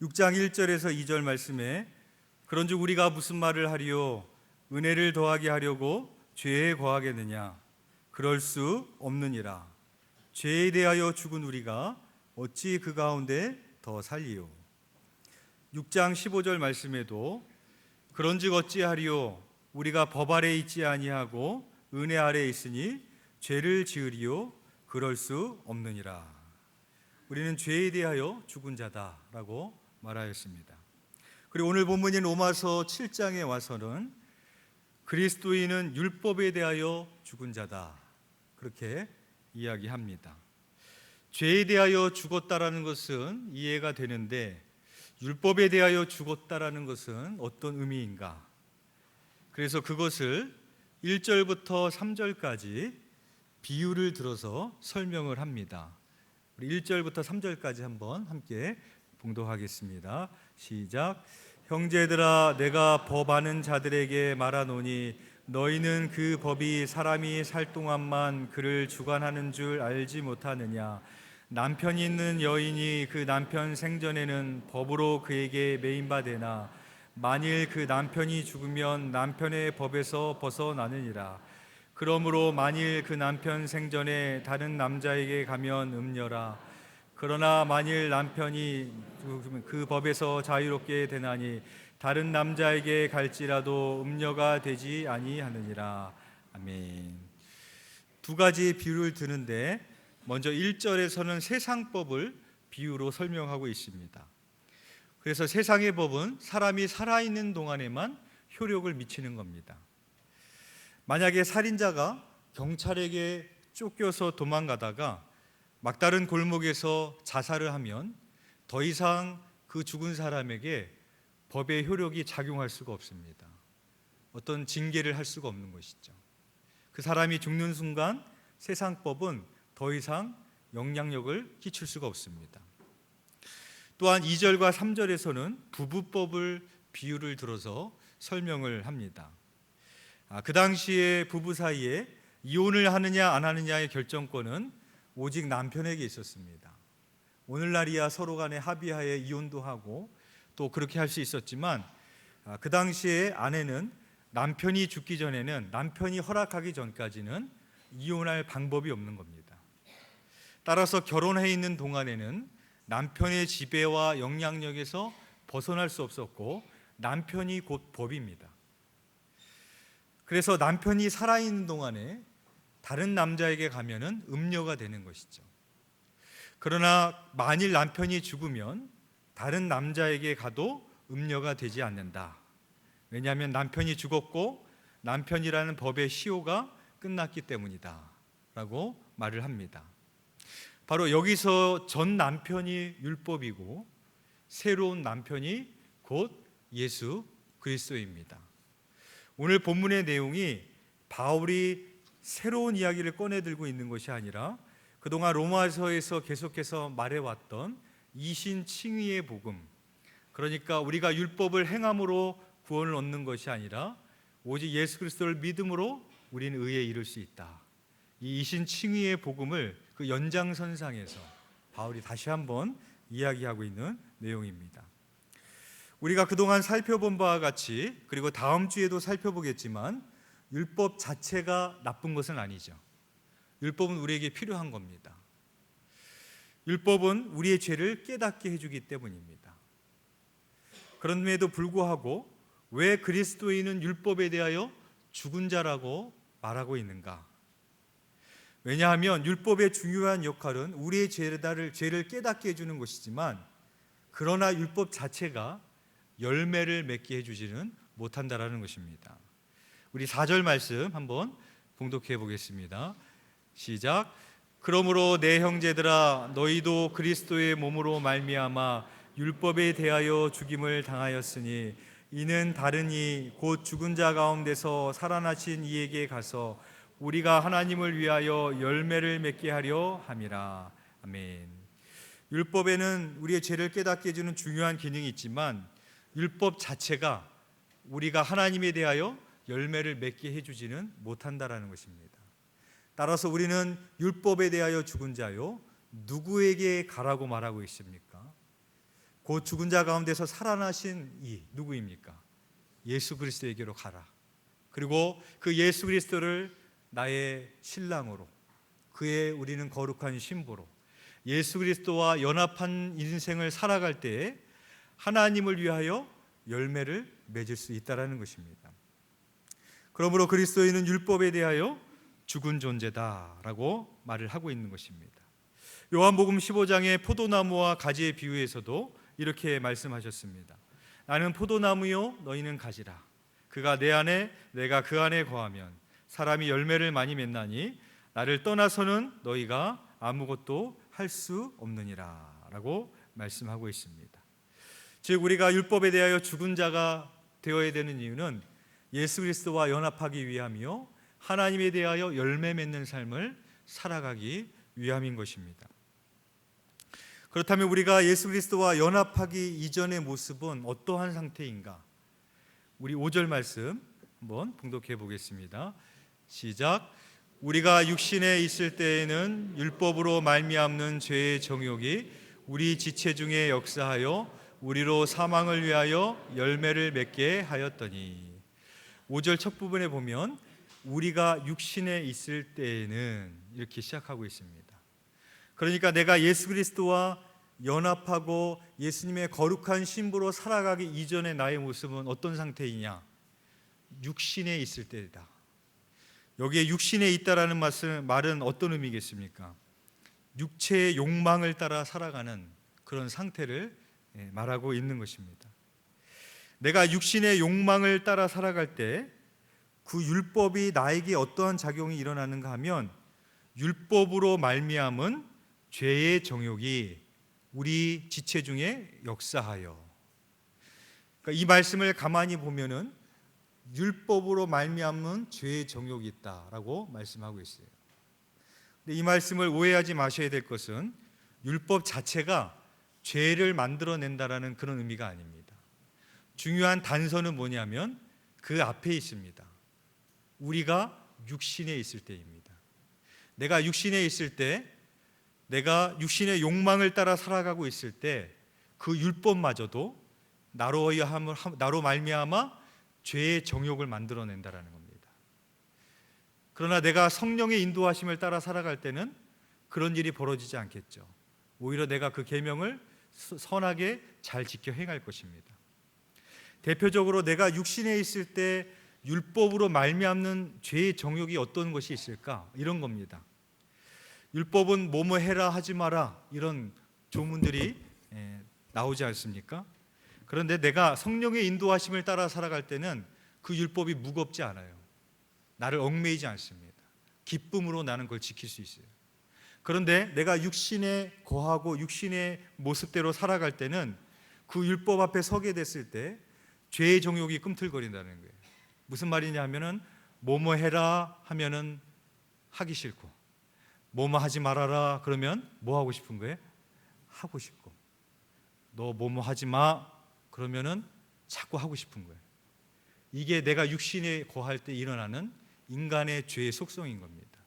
6장 1절에서 2절 말씀에 그런즉 우리가 무슨 말을 하리요 은혜를 더하게 하려고 죄에 거하겠느냐 그럴 수 없느니라. 죄에 대하여 죽은 우리가 어찌 그 가운데 더 살리요. 6장 15절 말씀에도 그런즉 어찌하리요 우리가 법 아래 있지 아니하고 은혜 아래 있으니 죄를 지으리요 그럴 수 없느니라. 우리는 죄에 대하여 죽은 자다라고 말하였습니다. 그리고 오늘 본문인 로마서 7장에 와서는 그리스도인은 율법에 대하여 죽은 자다 그렇게 이야기합니다. 죄에 대하여 죽었다라는 것은 이해가 되는데 율법에 대하여 죽었다라는 것은 어떤 의미인가? 그래서 그것을 1절부터 3절까지 비유를 들어서 설명을 합니다. 우리 1절부터 3절까지 한번 함께 봉독하겠습니다. 시작. 형제들아 내가 법 아는 자들에게 말하노니 너희는 그 법이 사람이 살 동안만 그를 주관하는 줄 알지 못하느냐. 남편이 있는 여인이 그 남편 생전에는 법으로 그에게 매인바되나 만일 그 남편이 죽으면 남편의 법에서 벗어나느니라. 그러므로 만일 그 남편 생전에 다른 남자에게 가면 음녀라. 그러나 만일 남편이 그 법에서 자유롭게 되나니 다른 남자에게 갈지라도 음녀가 되지 아니하느니라. 아멘. 두 가지 비유를 드는데 먼저 1절에서는 세상법을 비유로 설명하고 있습니다. 그래서 세상의 법은 사람이 살아있는 동안에만 효력을 미치는 겁니다. 만약에 살인자가 경찰에게 쫓겨서 도망가다가 막다른 골목에서 자살을 하면 더 이상 그 죽은 사람에게 법의 효력이 작용할 수가 없습니다. 어떤 징계를 할 수가 없는 것이죠. 그 사람이 죽는 순간 세상법은 더 이상 영향력을 끼칠 수가 없습니다. 또한 2절과 3절에서는 부부법을 비유를 들어서 설명을 합니다. 그 당시에 부부 사이에 이혼을 하느냐 안 하느냐의 결정권은 오직 남편에게 있었습니다. 오늘날이야 서로 간에 합의하에 이혼도 하고 또 그렇게 할 수 있었지만 그 당시에 아내는 남편이 죽기 전에는 남편이 허락하기 전까지는 이혼할 방법이 없는 겁니다. 따라서 결혼해 있는 동안에는 남편의 지배와 영향력에서 벗어날 수 없었고 남편이 곧 법입니다. 그래서 남편이 살아있는 동안에 다른 남자에게 가면은 음녀가 되는 것이죠. 그러나 만일 남편이 죽으면 다른 남자에게 가도 음녀가 되지 않는다. 왜냐하면 남편이 죽었고 남편이라는 법의 시효가 끝났기 때문이다 라고 말을 합니다. 바로 여기서 전 남편이 율법이고 새로운 남편이 곧 예수 그리스도입니다. 오늘 본문의 내용이 바울이 새로운 이야기를 꺼내들고 있는 것이 아니라 그동안 로마서에서 계속해서 말해왔던 이신칭의의 복음, 그러니까 우리가 율법을 행함으로 구원을 얻는 것이 아니라 오직 예수 그리스도를 믿음으로 우리는 의에 이를 수 있다. 이 이신칭의의 복음을 그 연장선상에서 바울이 다시 한번 이야기하고 있는 내용입니다. 우리가 그동안 살펴본 바와 같이 그리고 다음 주에도 살펴보겠지만 율법 자체가 나쁜 것은 아니죠. 율법은 우리에게 필요한 겁니다. 율법은 우리의 죄를 깨닫게 해주기 때문입니다. 그럼에도 불구하고 왜 그리스도인은 율법에 대하여 죽은 자라고 말하고 있는가? 왜냐하면 율법의 중요한 역할은 우리의 죄를 깨닫게 해주는 것이지만 그러나 율법 자체가 열매를 맺게 해주지는 못한다라는 것입니다. 우리 4절 말씀 한번 봉독해 보겠습니다. 시작. 그러므로 내 형제들아 너희도 그리스도의 몸으로 말미암아 율법에 대하여 죽임을 당하였으니 이는 다르니 곧 죽은 자 가운데서 살아나신 이에게 가서 우리가 하나님을 위하여 열매를 맺게 하려 함이라. 아멘. 율법에는 우리의 죄를 깨닫게 해주는 중요한 기능이 있지만 율법 자체가 우리가 하나님에 대하여 열매를 맺게 해주지는 못한다라는 것입니다. 따라서 우리는 율법에 대하여 죽은 자요 누구에게 가라고 말하고 있습니까? 곧 죽은 자 가운데서 살아나신 이 누구입니까? 예수 그리스도에게로 가라. 그리고 그 예수 그리스도를 나의 신랑으로, 그의 우리는 거룩한 신부로 예수 그리스도와 연합한 인생을 살아갈 때에 하나님을 위하여 열매를 맺을 수 있다라는 것입니다. 그러므로 그리스도인은 율법에 대하여 죽은 존재다라고 말을 하고 있는 것입니다. 요한복음 15장의 포도나무와 가지의 비유에서도 이렇게 말씀하셨습니다. 나는 포도나무요 너희는 가지라. 그가 내 안에 내가 그 안에 거하면 사람이 열매를 많이 맺나니 나를 떠나서는 너희가 아무것도 할 수 없느니라 라고 말씀하고 있습니다. 즉 우리가 율법에 대하여 죽은 자가 되어야 되는 이유는 예수 그리스도와 연합하기 위함이요 하나님에 대하여 열매 맺는 삶을 살아가기 위함인 것입니다. 그렇다면 우리가 예수 그리스도와 연합하기 이전의 모습은 어떠한 상태인가? 우리 5절 말씀 한번 봉독해 보겠습니다. 시작. 우리가 육신에 있을 때에는 율법으로 말미암는 죄의 정욕이 우리 지체 중에 역사하여 우리로 사망을 위하여 열매를 맺게 하였더니. 5절 첫 부분에 보면 우리가 육신에 있을 때에는 이렇게 시작하고 있습니다. 그러니까 내가 예수 그리스도와 연합하고 예수님의 거룩한 신부로 살아가기 이전의 나의 모습은 어떤 상태이냐? 육신에 있을 때이다. 여기에 육신에 있다라는 말은 어떤 의미겠습니까? 육체의 욕망을 따라 살아가는 그런 상태를 말하고 있는 것입니다. 내가 육신의 욕망을 따라 살아갈 때 그 율법이 나에게 어떠한 작용이 일어나는가 하면 율법으로 말미암은 죄의 정욕이 우리 지체 중에 역사하여. 그러니까 이 말씀을 가만히 보면은 율법으로 말미암는 죄의 정욕이 있다라고 말씀하고 있어요. 근데 이 말씀을 오해하지 마셔야 될 것은 율법 자체가 죄를 만들어낸다라는 그런 의미가 아닙니다. 중요한 단서는 뭐냐면 그 앞에 있습니다. 우리가 육신에 있을 때입니다. 내가 육신에 있을 때, 내가 육신의 욕망을 따라 살아가고 있을 때 그 율법마저도 나로 말미암아 죄의 정욕을 만들어낸다라는 겁니다. 그러나 내가 성령의 인도하심을 따라 살아갈 때는 그런 일이 벌어지지 않겠죠. 오히려 내가 그 계명을 선하게 잘 지켜 행할 것입니다. 대표적으로 내가 육신에 있을 때 율법으로 말미암는 죄의 정욕이 어떤 것이 있을까? 이런 겁니다. 율법은 뭐뭐 해라 하지 마라 이런 조문들이 나오지 않습니까? 그런데 내가 성령의 인도하심을 따라 살아갈 때는 그 율법이 무겁지 않아요. 나를 얽매이지 않습니다. 기쁨으로 나는 그걸 지킬 수 있어요. 그런데 내가 육신에 거하고 육신의 모습대로 살아갈 때는 그 율법 앞에 서게 됐을 때 죄의 정욕이 꿈틀거린다는 거예요. 무슨 말이냐 하면은 뭐뭐 해라 하면은 하기 싫고, 뭐뭐 하지 말아라 그러면 뭐 하고 싶은 거예요? 하고 싶고, 너 뭐뭐 하지 마 그러면은 자꾸 하고 싶은 거예요. 이게 내가 육신에 거할 때 일어나는 인간의 죄의 속성인 겁니다.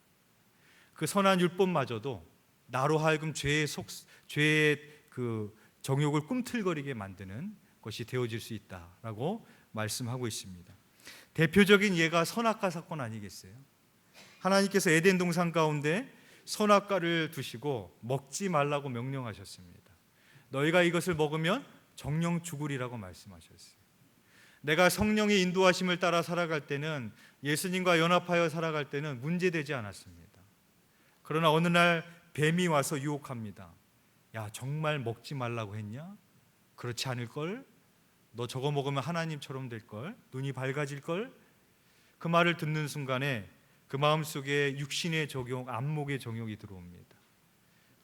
그 선한 율법마저도 나로 하여금 죄의 그 정욕을 꿈틀거리게 만드는 것이 되어질 수 있다라고 말씀하고 있습니다. 대표적인 예가 선악과 사건 아니겠어요? 하나님께서 에덴 동산 가운데 선악과를 두시고 먹지 말라고 명령하셨습니다. 너희가 이것을 먹으면 정령 죽으리라고 말씀하셨어요. 내가 성령의 인도하심을 따라 살아갈 때는, 예수님과 연합하여 살아갈 때는 문제되지 않았습니다. 그러나 어느 날 뱀이 와서 유혹합니다. 야, 정말 먹지 말라고 했냐? 그렇지 않을걸? 너 저거 먹으면 하나님처럼 될걸? 눈이 밝아질걸? 그 말을 듣는 순간에 그 마음속에 육신의 정욕, 안목의 정욕이 들어옵니다.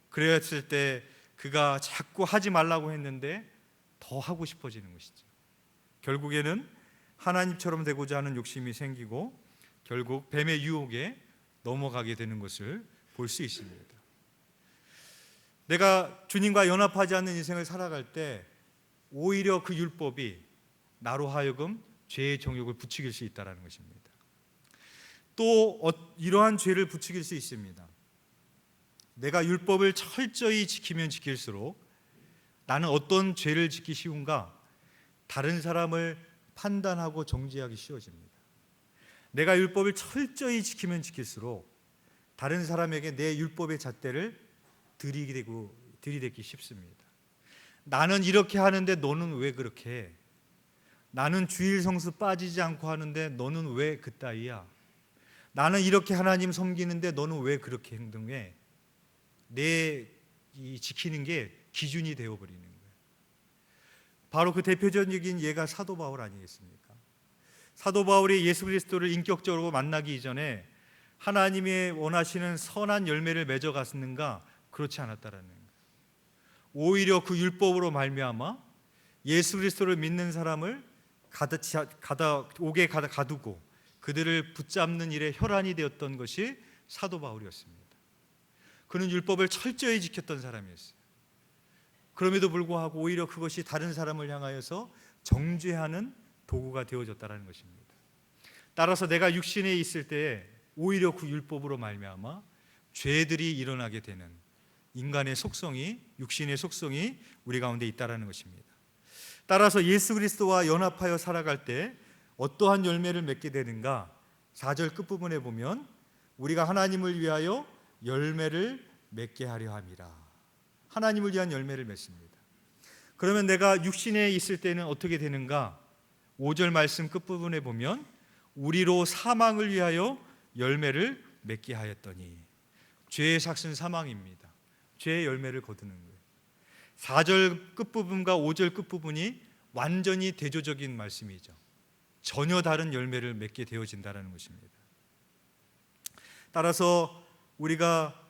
그랬을 때 그가 자꾸 하지 말라고 했는데 더 하고 싶어지는 것이죠. 결국에는 하나님처럼 되고자 하는 욕심이 생기고 결국 뱀의 유혹에 넘어가게 되는 것을 볼 수 있습니다. 내가 주님과 연합하지 않는 인생을 살아갈 때 오히려 그 율법이 나로 하여금 죄의 정욕을 부추길 수 있다는 것입니다. 또 이러한 죄를 부추길 수 있습니다. 내가 율법을 철저히 지키면 지킬수록 나는 어떤 죄를 짓기 쉬운가? 다른 사람을 판단하고 정죄하기 쉬워집니다. 내가 율법을 철저히 지키면 지킬수록 다른 사람에게 내 율법의 잣대를 들이대기 쉽습니다. 나는 이렇게 하는데 너는 왜 그렇게 해? 나는 주일 성수 빠지지 않고 하는데 너는 왜 그따위야? 나는 이렇게 하나님 섬기는데 너는 왜 그렇게 행동해? 지키는 게 기준이 되어버리는 거예요. 바로 그 대표적인 예가 사도 바울 아니겠습니까? 사도 바울이 예수 그리스도를 인격적으로 만나기 이전에 하나님이 원하시는 선한 열매를 맺어갔는가? 그렇지 않았다라는 거예요. 오히려 그 율법으로 말미암아 예수 그리스도를 믿는 사람을 옥에 가두고 그들을 붙잡는 일에 혈안이 되었던 것이 사도 바울이었습니다. 그는 율법을 철저히 지켰던 사람이었어요. 그럼에도 불구하고 오히려 그것이 다른 사람을 향하여서 정죄하는 도구가 되어졌다는 것입니다. 따라서 내가 육신에 있을 때 오히려 그 율법으로 말미암아 죄들이 일어나게 되는 인간의 속성이, 육신의 속성이 우리 가운데 있다는 것입니다. 따라서 예수 그리스도와 연합하여 살아갈 때 어떠한 열매를 맺게 되는가? 4절 끝부분에 보면 우리가 하나님을 위하여 열매를 맺게 하려 함이라. 하나님을 위한 열매를 맺습니다. 그러면 내가 육신에 있을 때는 어떻게 되는가? 5절 말씀 끝부분에 보면 우리로 사망을 위하여 열매를 맺게 하였더니, 죄의 삭은 사망입니다. 죄의 열매를 거두는 거예요. 4절 끝부분과 5절 끝부분이 완전히 대조적인 말씀이죠. 전혀 다른 열매를 맺게 되어진다는 것입니다. 따라서 우리가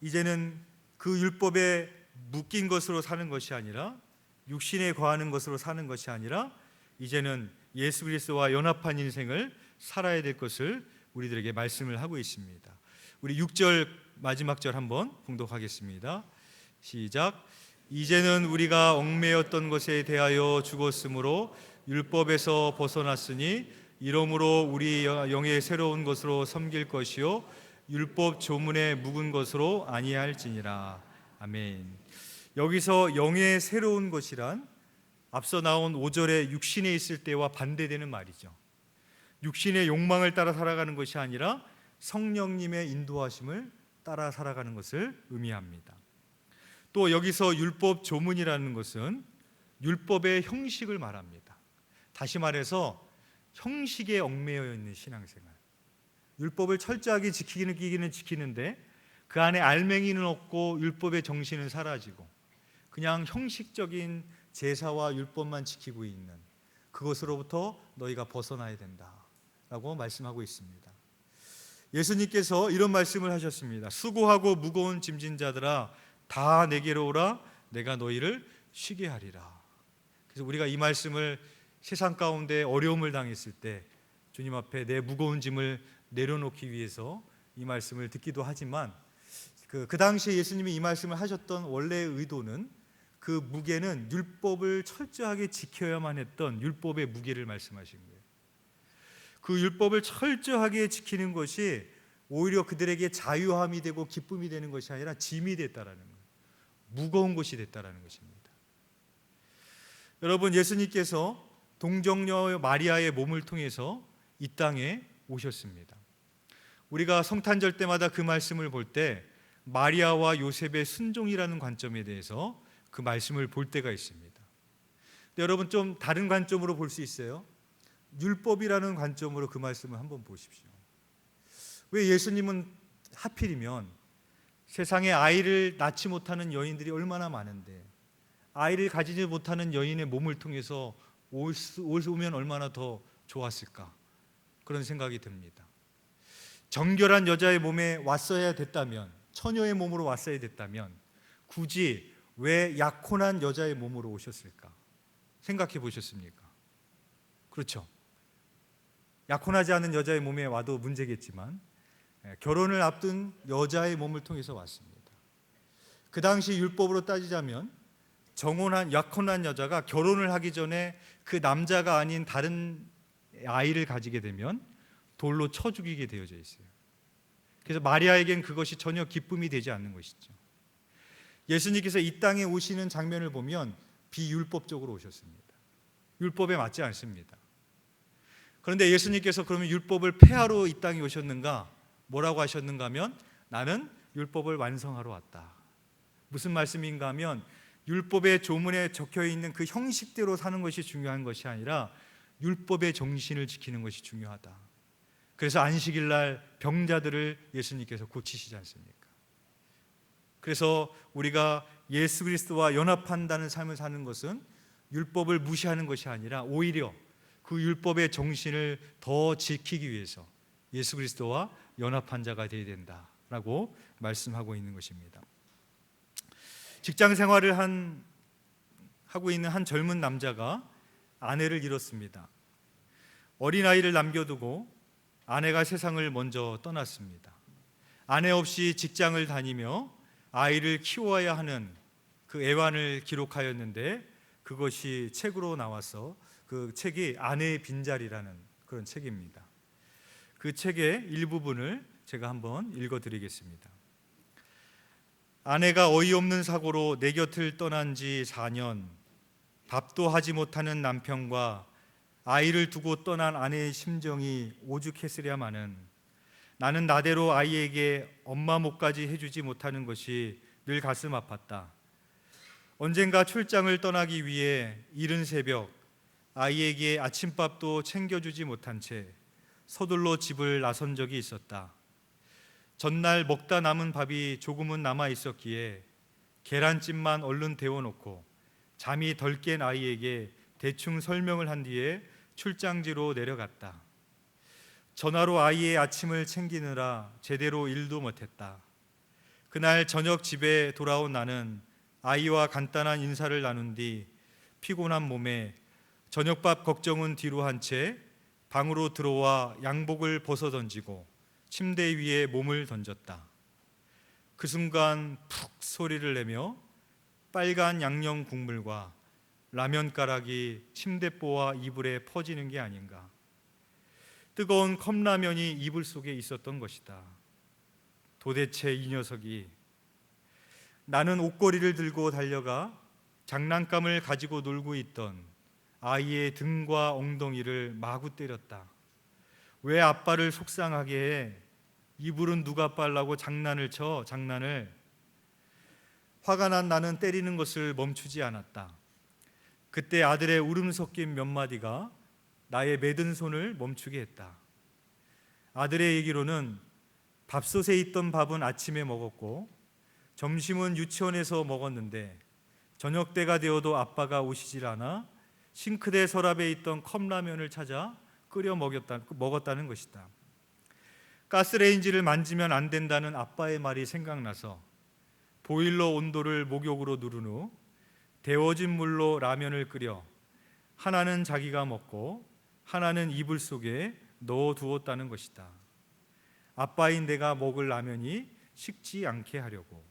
이제는 그 율법에 묶인 것으로 사는 것이 아니라, 육신에 거하는 것으로 사는 것이 아니라 이제는 예수 그리스도와 연합한 인생을 살아야 될 것을 우리들에게 말씀을 하고 있습니다. 우리 6절 마지막 절 한번 봉독하겠습니다. 시작. 이제는 우리가 얽매였던 것에 대하여 죽었으므로 율법에서 벗어났으니 이러므로 우리 영의 새로운 것으로 섬길 것이요 율법 조문에 묵은 것으로 아니할지니라. 아멘. 여기서 영의 새로운 것이란 앞서 나온 5절의 육신에 있을 때와 반대되는 말이죠. 육신의 욕망을 따라 살아가는 것이 아니라 성령님의 인도하심을 따라 살아가는 것을 의미합니다. 또 여기서 율법 조문이라는 것은 율법의 형식을 말합니다. 다시 말해서 형식에 얽매여 있는 신앙생활. 율법을 철저하게 지키기는 지키는데 그 안에 알맹이는 없고 율법의 정신은 사라지고 그냥 형식적인 제사와 율법만 지키고 있는 그것으로부터 너희가 벗어나야 된다라고 말씀하고 있습니다. 예수님께서 이런 말씀을 하셨습니다. 수고하고 무거운 짐진 자들아 다 내게로 오라 내가 너희를 쉬게 하리라. 그래서 우리가 이 말씀을 세상 가운데 어려움을 당했을 때 주님 앞에 내 무거운 짐을 내려놓기 위해서 이 말씀을 듣기도 하지만 그 당시에 예수님이 이 말씀을 하셨던 원래의 의도는 그 무게는 율법을 철저하게 지켜야만 했던 율법의 무게를 말씀하신 거예요. 그 율법을 철저하게 지키는 것이 오히려 그들에게 자유함이 되고 기쁨이 되는 것이 아니라 짐이 됐다라는 거예요. 무거운 것이 됐다라는 것입니다. 여러분, 예수님께서 동정녀 마리아의 몸을 통해서 이 땅에 오셨습니다. 우리가 성탄절 때마다 그 말씀을 볼 때 마리아와 요셉의 순종이라는 관점에 대해서 그 말씀을 볼 때가 있습니다. 근데 여러분 좀 다른 관점으로 볼 수 있어요. 율법이라는 관점으로 그 말씀을 한번 보십시오. 왜 예수님은 하필이면 세상에 아이를 낳지 못하는 여인들이 얼마나 많은데 아이를 가지지 못하는 여인의 몸을 통해서 오면 얼마나 더 좋았을까? 그런 생각이 듭니다. 정결한 여자의 몸에 왔어야 됐다면, 처녀의 몸으로 왔어야 됐다면 굳이 왜 약혼한 여자의 몸으로 오셨을까? 생각해 보셨습니까? 그렇죠. 약혼하지 않은 여자의 몸에 와도 문제겠지만 결혼을 앞둔 여자의 몸을 통해서 왔습니다. 그 당시 율법으로 따지자면 약혼한 여자가 결혼을 하기 전에 그 남자가 아닌 다른 아이를 가지게 되면 돌로 쳐 죽이게 되어져 있어요. 그래서 마리아에겐 그것이 전혀 기쁨이 되지 않는 것이죠. 예수님께서 이 땅에 오시는 장면을 보면 비율법적으로 오셨습니다. 율법에 맞지 않습니다. 그런데 예수님께서 그러면 율법을 폐하러 이 땅에 오셨는가? 뭐라고 하셨는가 하면 나는 율법을 완성하러 왔다. 무슨 말씀인가 하면 율법의 조문에 적혀 있는 그 형식대로 사는 것이 중요한 것이 아니라 율법의 정신을 지키는 것이 중요하다. 그래서 안식일 날 병자들을 예수님께서 고치시지 않습니까? 그래서 우리가 예수 그리스도와 연합한다는 삶을 사는 것은 율법을 무시하는 것이 아니라 오히려 그 율법의 정신을 더 지키기 위해서 예수 그리스도와 연합한 자가 되어야 된다라고 말씀하고 있는 것입니다. 직장 생활을 하고 있는 한 젊은 남자가 아내를 잃었습니다. 어린아이를 남겨두고 아내가 세상을 먼저 떠났습니다. 아내 없이 직장을 다니며 아이를 키워야 하는 그 애환을 기록하였는데 그것이 책으로 나와서 그 책이 아내의 빈자리라는 그런 책입니다. 그 책의 일부분을 제가 한번 읽어드리겠습니다. 아내가 어이없는 사고로 내 곁을 떠난 지 4년, 밥도 하지 못하는 남편과 아이를 두고 떠난 아내의 심정이 오죽했으랴마는 나는 나대로 아이에게 엄마 목까지 해주지 못하는 것이 늘 가슴 아팠다. 언젠가 출장을 떠나기 위해 이른 새벽 아이에게 아침밥도 챙겨주지 못한 채 서둘러 집을 나선 적이 있었다. 전날 먹다 남은 밥이 조금은 남아 있었기에 계란찜만 얼른 데워놓고 잠이 덜 깬 아이에게 대충 설명을 한 뒤에 출장지로 내려갔다. 전화로 아이의 아침을 챙기느라 제대로 일도 못했다. 그날 저녁 집에 돌아온 나는 아이와 간단한 인사를 나눈 뒤 피곤한 몸에 저녁밥 걱정은 뒤로 한 채 방으로 들어와 양복을 벗어던지고 침대 위에 몸을 던졌다. 그 순간 푹 소리를 내며 빨간 양념 국물과 라면가락이 침대보와 이불에 퍼지는 게 아닌가. 뜨거운 컵라면이 이불 속에 있었던 것이다. 도대체 이 녀석이. 나는 옷걸이를 들고 달려가 장난감을 가지고 놀고 있던 아이의 등과 엉덩이를 마구 때렸다. 왜 아빠를 속상하게 해? 이불은 누가 빨라고 장난을 쳐, 장난을. 화가 난 나는 때리는 것을 멈추지 않았다. 그때 아들의 울음 섞인 몇 마디가 나의 매든 손을 멈추게 했다. 아들의 얘기로는 밥솥에 있던 밥은 아침에 먹었고 점심은 유치원에서 먹었는데 저녁 때가 되어도 아빠가 오시질 않아 싱크대 서랍에 있던 컵라면을 찾아 끓여 먹었다는 것이다. 가스레인지를 만지면 안 된다는 아빠의 말이 생각나서 보일러 온도를 목욕으로 누른 후 데워진 물로 라면을 끓여 하나는 자기가 먹고 하나는 이불 속에 넣어두었다는 것이다. 아빠인 내가 먹을 라면이 식지 않게 하려고.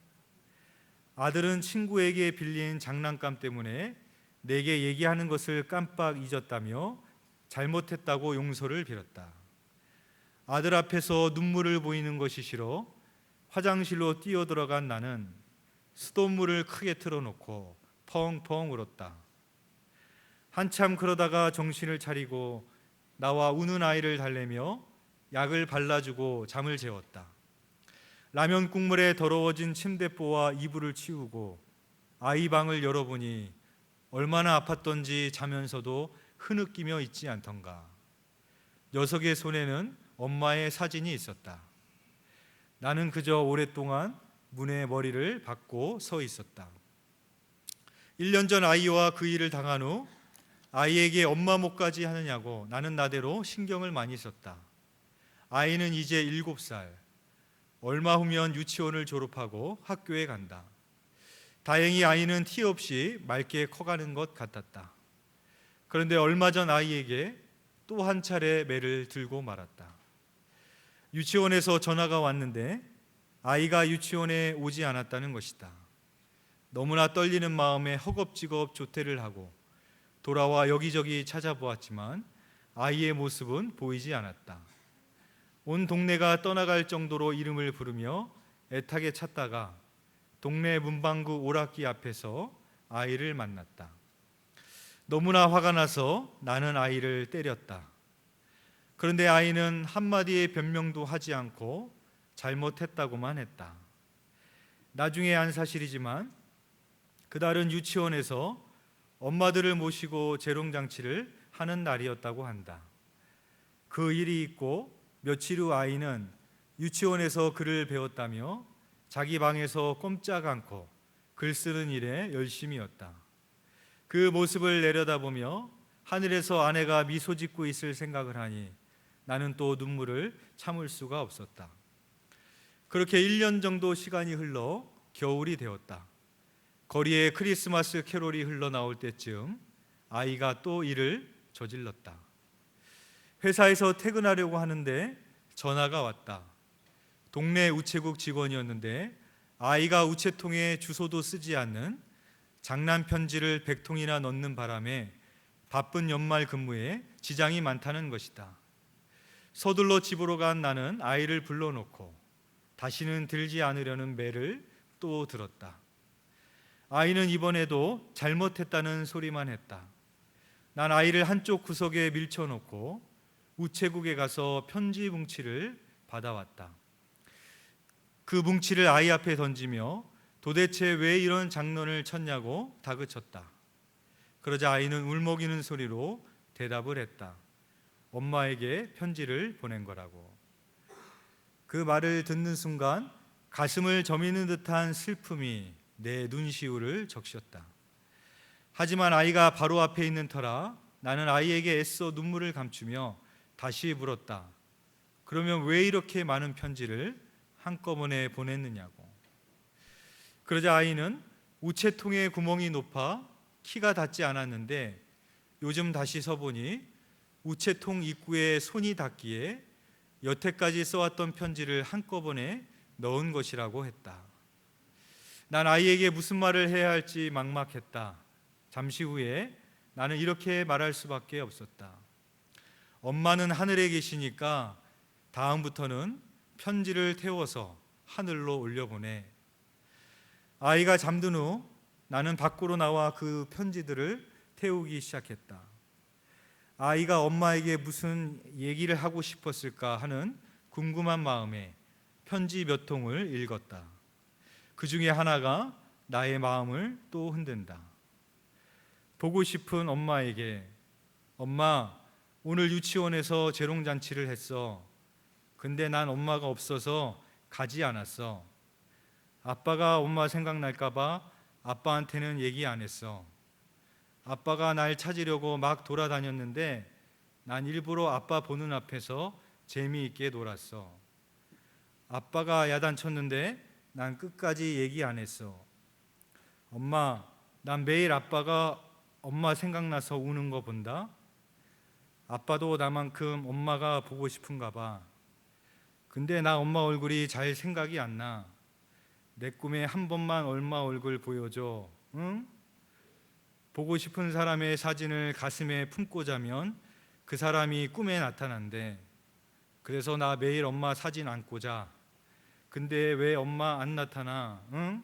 아들은 친구에게 빌린 장난감 때문에 내게 얘기하는 것을 깜빡 잊었다며 잘못했다고 용서를 빌었다. 아들 앞에서 눈물을 보이는 것이 싫어 화장실로 뛰어들어간 나는 수돗물을 크게 틀어놓고 펑펑 울었다. 한참 그러다가 정신을 차리고 나와 우는 아이를 달래며 약을 발라주고 잠을 재웠다. 라면 국물에 더러워진 침대보와 이불을 치우고 아이 방을 열어보니 얼마나 아팠던지 자면서도 흐느끼며 있지 않던가. 녀석의 손에는 엄마의 사진이 있었다. 나는 그저 오랫동안 문에 머리를 박고 서 있었다. 1년 전 아이와 그 일을 당한 후 아이에게 엄마 목까지 하느냐고 나는 나대로 신경을 많이 썼다. 아이는 이제 7살. 얼마 후면 유치원을 졸업하고 학교에 간다. 다행히 아이는 티 없이 맑게 커가는 것 같았다. 그런데 얼마 전 아이에게 또 한 차례 매를 들고 말았다. 유치원에서 전화가 왔는데 아이가 유치원에 오지 않았다는 것이다. 너무나 떨리는 마음에 허겁지겁 조퇴를 하고 돌아와 여기저기 찾아보았지만 아이의 모습은 보이지 않았다. 온 동네가 떠나갈 정도로 이름을 부르며 애타게 찾다가 동네 문방구 오락기 앞에서 아이를 만났다. 너무나 화가 나서 나는 아이를 때렸다. 그런데 아이는 한마디의 변명도 하지 않고 잘못했다고만 했다. 나중에 안 사실이지만 그날은 유치원에서 엄마들을 모시고 재롱잔치를 하는 날이었다고 한다. 그 일이 있고 며칠 후 아이는 유치원에서 글을 배웠다며 자기 방에서 꼼짝 않고 글 쓰는 일에 열심이었다. 그 모습을 내려다보며 하늘에서 아내가 미소 짓고 있을 생각을 하니 나는 또 눈물을 참을 수가 없었다. 그렇게 1년 정도 시간이 흘러 겨울이 되었다. 거리에 크리스마스 캐롤이 흘러나올 때쯤 아이가 또 일을 저질렀다. 회사에서 퇴근하려고 하는데 전화가 왔다. 동네 우체국 직원이었는데 아이가 우체통에 주소도 쓰지 않는 장난 편지를 100통이나 넣는 바람에 바쁜 연말 근무에 지장이 많다는 것이다. 서둘러 집으로 간 나는 아이를 불러놓고 다시는 들지 않으려는 매를 또 들었다. 아이는 이번에도 잘못했다는 소리만 했다. 난 아이를 한쪽 구석에 밀쳐놓고 우체국에 가서 편지 뭉치를 받아왔다. 그 뭉치를 아이 앞에 던지며 도대체 왜 이런 장난을 쳤냐고 다그쳤다. 그러자 아이는 울먹이는 소리로 대답을 했다. 엄마에게 편지를 보낸 거라고. 그 말을 듣는 순간 가슴을 저미는 듯한 슬픔이 내 눈시울을 적셨다. 하지만 아이가 바로 앞에 있는 터라 나는 아이에게 애써 눈물을 감추며 다시 물었다. 그러면 왜 이렇게 많은 편지를 한꺼번에 보냈느냐고. 그러자 아이는 우체통의 구멍이 높아 키가 닿지 않았는데 요즘 다시 서보니 우체통 입구에 손이 닿기에 여태까지 써왔던 편지를 한꺼번에 넣은 것이라고 했다. 난 아이에게 무슨 말을 해야 할지 막막했다. 잠시 후에 나는 이렇게 말할 수밖에 없었다. 엄마는 하늘에 계시니까 다음부터는 편지를 태워서 하늘로 올려보내. 아이가 잠든 후 나는 밖으로 나와 그 편지들을 태우기 시작했다. 아이가 엄마에게 무슨 얘기를 하고 싶었을까 하는 궁금한 마음에 편지 몇 통을 읽었다. 그 중에 하나가 나의 마음을 또 흔든다. 보고 싶은 엄마에게 엄마, 오늘 유치원에서 재롱잔치를 했어. 근데 난 엄마가 없어서 가지 않았어. 아빠가 엄마 생각날까 봐 아빠한테는 얘기 안 했어. 아빠가 날 찾으려고 막 돌아다녔는데 난 일부러 아빠 보는 앞에서 재미있게 놀았어. 아빠가 야단쳤는데 난 끝까지 얘기 안 했어. 엄마, 난 매일 아빠가 엄마 생각나서 우는 거 본다. 아빠도 나만큼 엄마가 보고 싶은가 봐. 근데 나 엄마 얼굴이 잘 생각이 안 나. 내 꿈에 한 번만 엄마 얼굴 보여줘. 응? 보고 싶은 사람의 사진을 가슴에 품고 자면 그 사람이 꿈에 나타난대. 그래서 나 매일 엄마 사진 안고 자. 근데 왜 엄마 안 나타나? 응?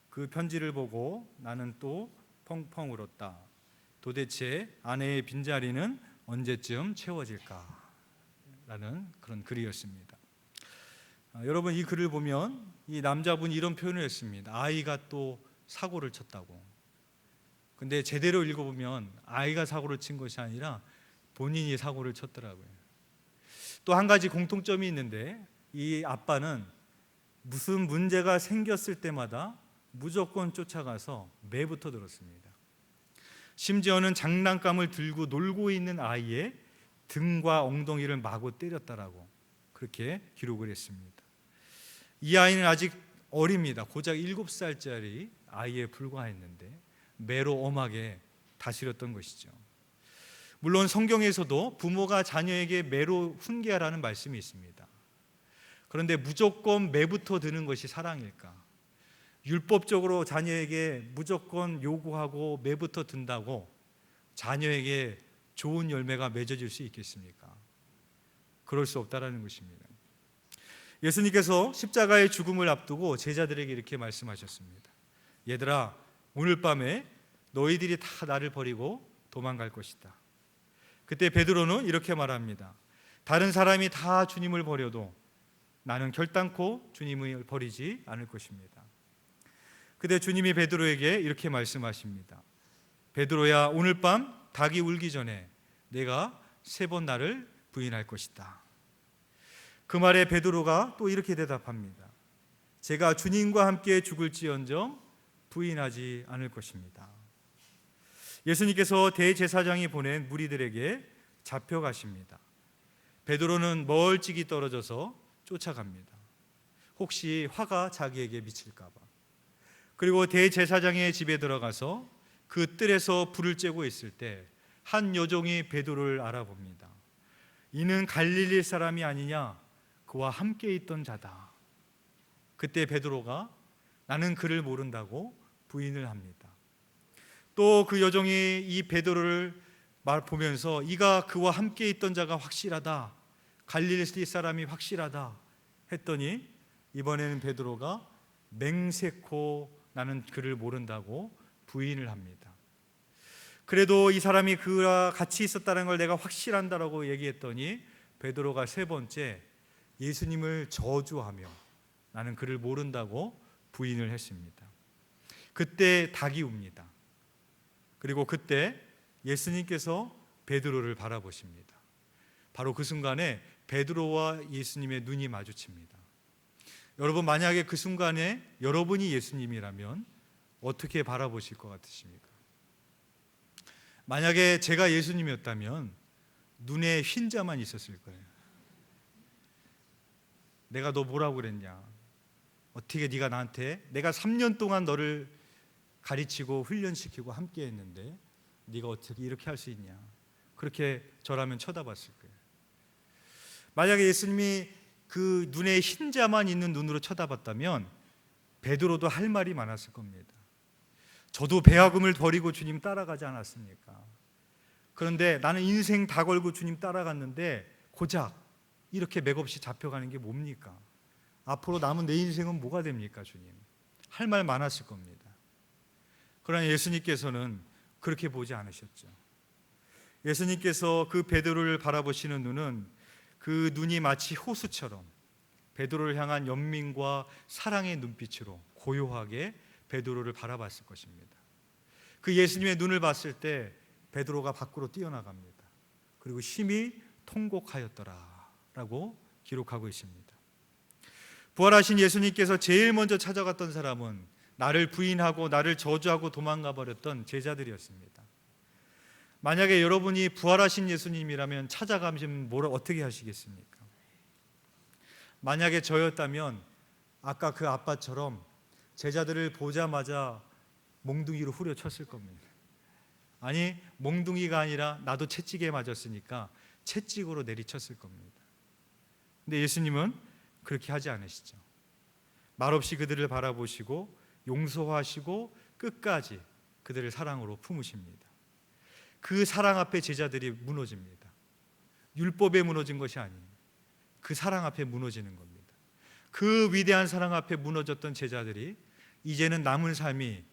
그 편지를 보고 나는 또 펑펑 울었다. 도대체 아내의 빈자리는 언제쯤 채워질까? 라는 그런 글이었습니다. 여러분, 이 글을 보면 이 남자분이 이런 표현을 했습니다. 아이가 또 사고를 쳤다고. 근데 제대로 읽어보면 아이가 사고를 친 것이 아니라 본인이 사고를 쳤더라고요. 또 한 가지 공통점이 있는데 이 아빠는 무슨 문제가 생겼을 때마다 무조건 쫓아가서 매부터 들었습니다. 심지어는 장난감을 들고 놀고 있는 아이의 등과 엉덩이를 마구 때렸다라고 그렇게 기록을 했습니다. 이 아이는 아직 어립니다. 고작 7살짜리 아이에 불과했는데 매로 엄하게 다스렸던 것이죠. 물론 성경에서도 부모가 자녀에게 매로 훈계하라는 말씀이 있습니다. 그런데 무조건 매부터 드는 것이 사랑일까? 율법적으로 자녀에게 무조건 요구하고 매부터 든다고 자녀에게 좋은 열매가 맺어질 수 있겠습니까? 그럴 수 없다라는 것입니다. 예수님께서 십자가의 죽음을 앞두고 제자들에게 이렇게 말씀하셨습니다. 얘들아, 오늘 밤에 너희들이 다 나를 버리고 도망갈 것이다. 그때 베드로는 이렇게 말합니다. 다른 사람이 다 주님을 버려도 나는 결단코 주님을 버리지 않을 것입니다. 그때 주님이 베드로에게 이렇게 말씀하십니다. 베드로야, 오늘 밤 닭이 울기 전에 내가 3번 나를 부인할 것이다. 그 말에 베드로가 또 이렇게 대답합니다. 제가 주님과 함께 죽을지언정 부인하지 않을 것입니다. 예수님께서 대제사장이 보낸 무리들에게 잡혀가십니다. 베드로는 멀찍이 떨어져서 쫓아갑니다. 혹시 화가 자기에게 미칠까 봐. 그리고 대제사장의 집에 들어가서 그 뜰에서 불을 쬐고 있을 때 한 여종이 베드로를 알아봅니다. 이는 갈릴리 사람이 아니냐? 그와 함께 있던 자다. 그때 베드로가 나는 그를 모른다고 부인을 합니다. 또 그 여종이 이 베드로를 보면서 이가 그와 함께 있던 자가 확실하다, 갈릴리 사람이 확실하다 했더니 이번에는 베드로가 맹세코 나는 그를 모른다고 부인을 합니다. 그래도 이 사람이 그와 같이 있었다는 걸 내가 확실한다라고 얘기했더니 베드로가 3번째 예수님을 저주하며 나는 그를 모른다고 부인을 했습니다. 그때 닭이 웁니다. 그리고 그때 예수님께서 베드로를 바라보십니다. 바로 그 순간에 베드로와 예수님의 눈이 마주칩니다. 여러분, 만약에 그 순간에 여러분이 예수님이라면 어떻게 바라보실 것 같으십니까? 만약에 제가 예수님이었다면 눈에 흰자만 있었을 거예요. 내가 너 뭐라고 그랬냐? 어떻게 네가 나한테, 내가 3년 동안 너를 가르치고 훈련시키고 함께 했는데 네가 어떻게 이렇게 할 수 있냐? 그렇게 저라면 쳐다봤을 거예요. 만약에 예수님이 그 눈에 흰자만 있는 눈으로 쳐다봤다면 베드로도 할 말이 많았을 겁니다. 저도 배아금을 버리고 주님 따라가지 않았습니까? 그런데 나는 인생 다 걸고 주님 따라갔는데 고작 이렇게 맥없이 잡혀가는 게 뭡니까? 앞으로 남은 내 인생은 뭐가 됩니까, 주님? 할 말 많았을 겁니다. 그러나 예수님께서는 그렇게 보지 않으셨죠. 예수님께서 그 베드로를 바라보시는 눈은 그 눈이 마치 호수처럼 베드로를 향한 연민과 사랑의 눈빛으로 고요하게 베드로를 바라봤을 것입니다. 그 예수님의 눈을 봤을 때 베드로가 밖으로 뛰어나갑니다. 그리고 심히 통곡하였더라라고 기록하고 있습니다. 부활하신 예수님께서 제일 먼저 찾아갔던 사람은 나를 부인하고 나를 저주하고 도망가 버렸던 제자들이었습니다. 만약에 여러분이 부활하신 예수님이라면 찾아가시면 뭘 어떻게 하시겠습니까? 만약에 저였다면 아까 그 아빠처럼 제자들을 보자마자 몽둥이로 후려쳤을 겁니다. 아니, 몽둥이가 아니라 나도 채찍에 맞았으니까 채찍으로 내리쳤을 겁니다. 근데 예수님은 그렇게 하지 않으시죠. 말없이 그들을 바라보시고 용서하시고 끝까지 그들을 사랑으로 품으십니다. 그 사랑 앞에 제자들이 무너집니다. 율법에 무너진 것이 아니에요. 그 사랑 앞에 무너지는 겁니다. 그 위대한 사랑 앞에 무너졌던 제자들이 이제는 남은 삶이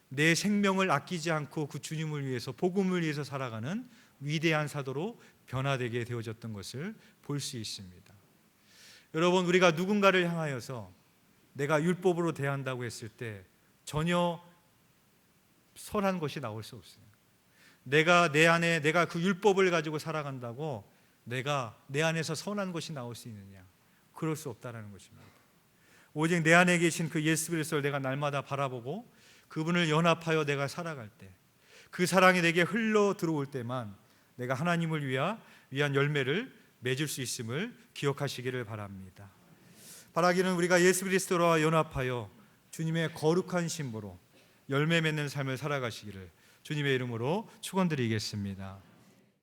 내 생명을 아끼지 않고 그 주님을 위해서, 복음을 위해서 살아가는 위대한 사도로 변화되게 되어졌던 것을 볼 수 있습니다. 여러분, 우리가 누군가를 향하여서 내가 율법으로 대한다고 했을 때 전혀 선한 것이 나올 수 없어요. 내가 내 안에, 내가 그 율법을 가지고 살아간다고 내가 내 안에서 선한 것이 나올 수 있느냐? 그럴 수 없다라는 것입니다. 오직 내 안에 계신 그 예수 그리스도를 내가 날마다 바라보고 그분을 연합하여 내가 살아갈 때, 그 사랑이 내게 흘러 들어올 때만 내가 하나님을 위한 열매를 맺을 수 있음을 기억하시기를 바랍니다. 바라기는 우리가 예수 그리스도와 연합하여 주님의 거룩한 신부로 열매 맺는 삶을 살아가시기를 주님의 이름으로 축원드리겠습니다.